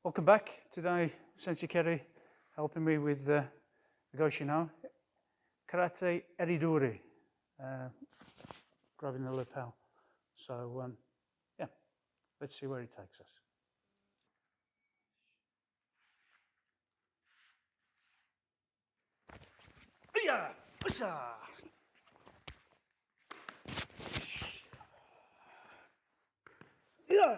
Welcome back. Today, Sensei Kerry helping me with the Goshinao Karate Eriduri, grabbing the lapel. So, yeah, let's see where he takes us. Yeah, yeah.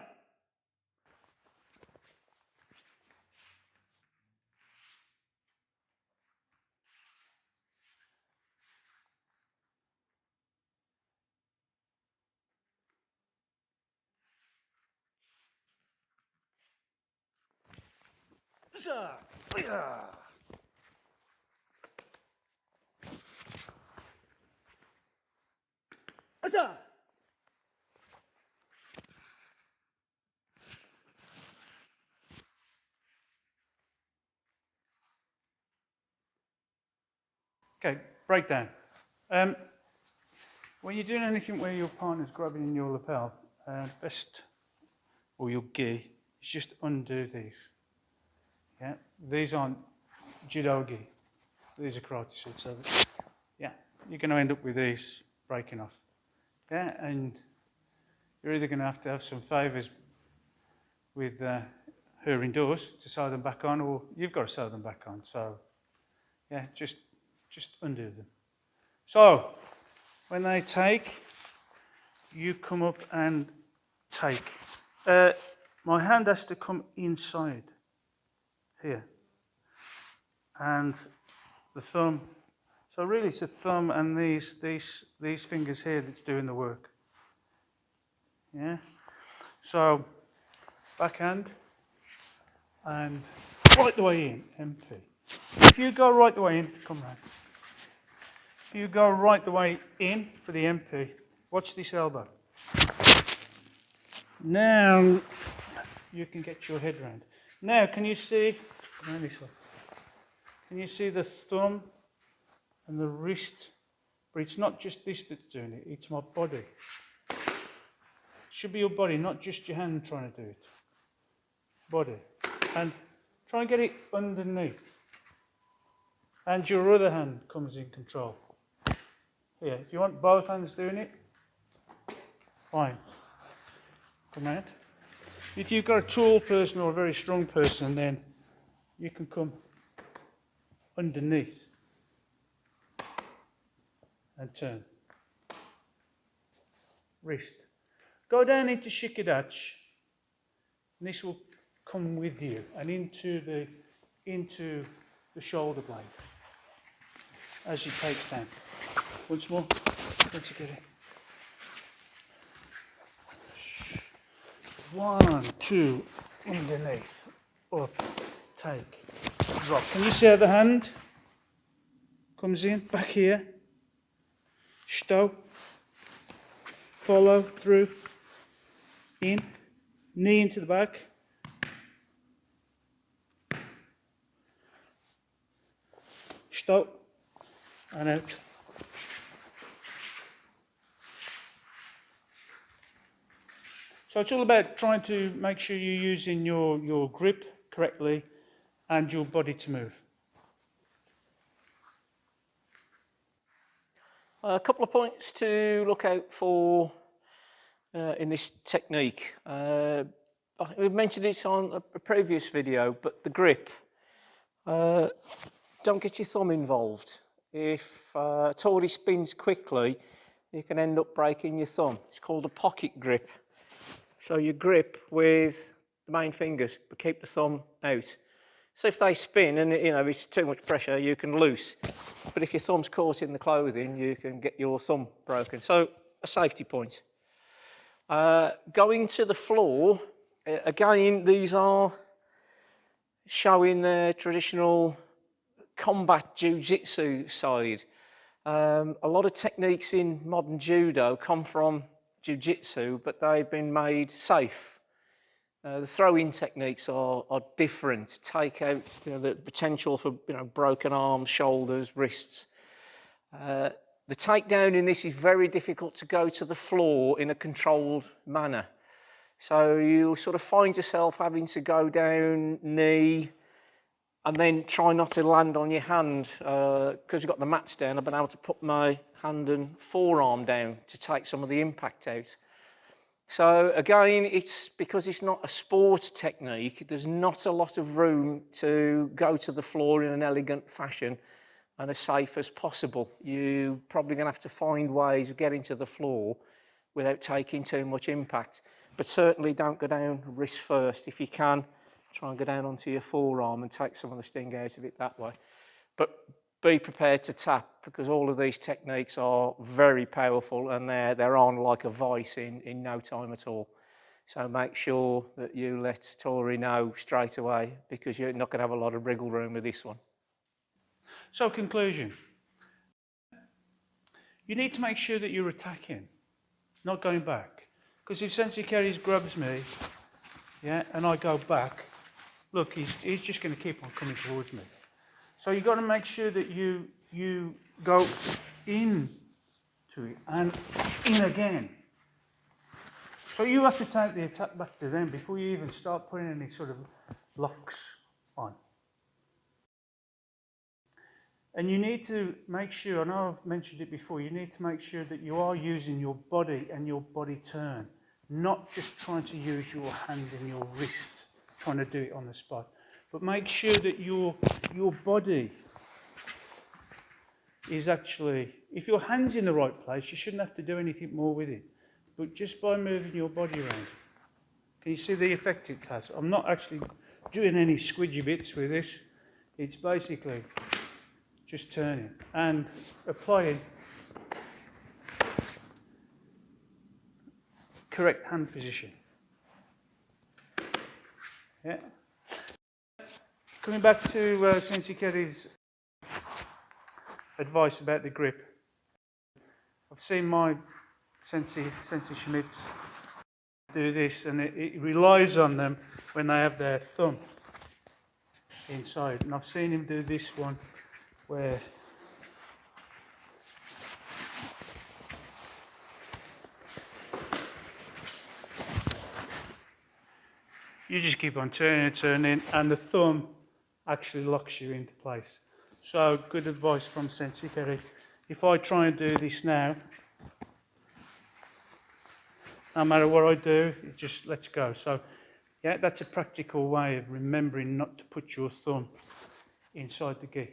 Okay, breakdown. When you're doing anything where your partner's grabbing in your lapel, best, or your gi, is just undo these. Yeah, these aren't judo gi. These are karate suits. So, yeah, you're going to end up with these breaking off. Yeah, and you're either going to have some favours with her indoors to sew them back on, or you've got to sew them back on. So, yeah, just undo them. So, when they take, you come up and take. My hand has to come inside here, and the thumb. So really, it's the thumb and these fingers here that's doing the work. Yeah. So backhand and right the way in, MP. If you go right the way in, come round. If you go right the way in for the MP, watch this elbow. Now you can get your head round. Now, can you see? Come around this way. Can you see the thumb and the wrist? But it's not just this that's doing it, it's my body. It should be your body, not just your hand trying to do it. Body. And try and get it underneath. And your other hand comes in control. Here, if you want both hands doing it, fine. Come out. If you've got a tall person or a very strong person, then you can come underneath and turn. Wrist. Go down into Shikadachi, and this will come with you and into the shoulder blade as you take down. Once more. Let's get it. 1, 2, underneath, up, take, drop. Can you see how the hand comes in, back here, stow, follow through, in, knee into the back, stow, and out. So it's all about trying to make sure you're using your grip correctly and your body to move. A couple of points to look out for in this technique. We've mentioned this on a previous video, but the grip. Don't get your thumb involved. If Tori spins quickly, you can end up breaking your thumb. It's called a pocket grip. So you grip with the main fingers, but keep the thumb out. So if they spin and it's too much pressure, you can loose. But if your thumb's caught in the clothing, you can get your thumb broken. So a safety point. Going to the floor, again, these are showing the traditional combat jiu-jitsu side. A lot of techniques in modern judo come from jiu-jitsu, but they've been made safe. The throw-in techniques are different, take out the potential for broken arms, shoulders, wrists. The takedown in this is very difficult to go to the floor in a controlled manner. So you'll sort of find yourself having to go down knee and then try not to land on your hand. Because you've got the mats down, I've been able to put my hand and forearm down to take some of the impact out. So again, it's because it's not a sport technique, there's not a lot of room to go to the floor in an elegant fashion and as safe as possible. You're probably going to have to find ways of getting to the floor without taking too much impact. But certainly don't go down wrist first. If you can, try and go down onto your forearm and take some of the sting out of it that way. But be prepared to tap, because all of these techniques are very powerful and they're on like a vice in no time at all. So make sure that you let Tori know straight away, because you're not going to have a lot of wriggle room with this one. So conclusion. You need to make sure that you're attacking, not going back. Because if Sensei Kerry grabs me, yeah, and I go back, look, he's just going to keep on coming towards me. So you've got to make sure that you go in to it and in again. So you have to take the attack back to them before you even start putting any sort of locks on. And you need to make sure, I know I've mentioned it before, you need to make sure that you are using your body and your body turn, not just trying to use your hand and your wrist, trying to do it on the spot. But make sure that your body is actually, if your hand's in the right place, you shouldn't have to do anything more with it. But just by moving your body around. Can you see the effect it has? I'm not actually doing any squidgy bits with this. It's basically just turning and applying correct hand position. Yeah. Coming back to Sensei Kerry's advice about the grip. I've seen my Sensei Schmidt do this, and it relies on them when they have their thumb inside. And I've seen him do this one where you just keep on turning, and the thumb actually locks you into place. So good advice from Sensei Kerry. If I try and do this now, no matter what I do, it just lets go. So yeah, that's a practical way of remembering not to put your thumb inside the gi.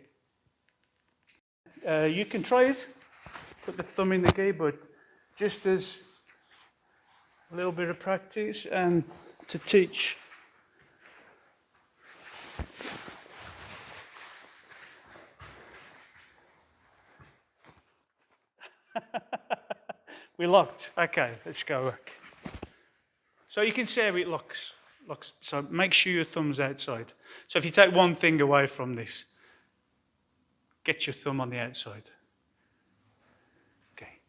You can try it, put the thumb in the gi, but just as a little bit of practice and to teach. We're locked. Okay, let's go back. So you can see how it locks. So make sure your thumb's outside. So if you take one thing away from this, get your thumb on the outside. Okay.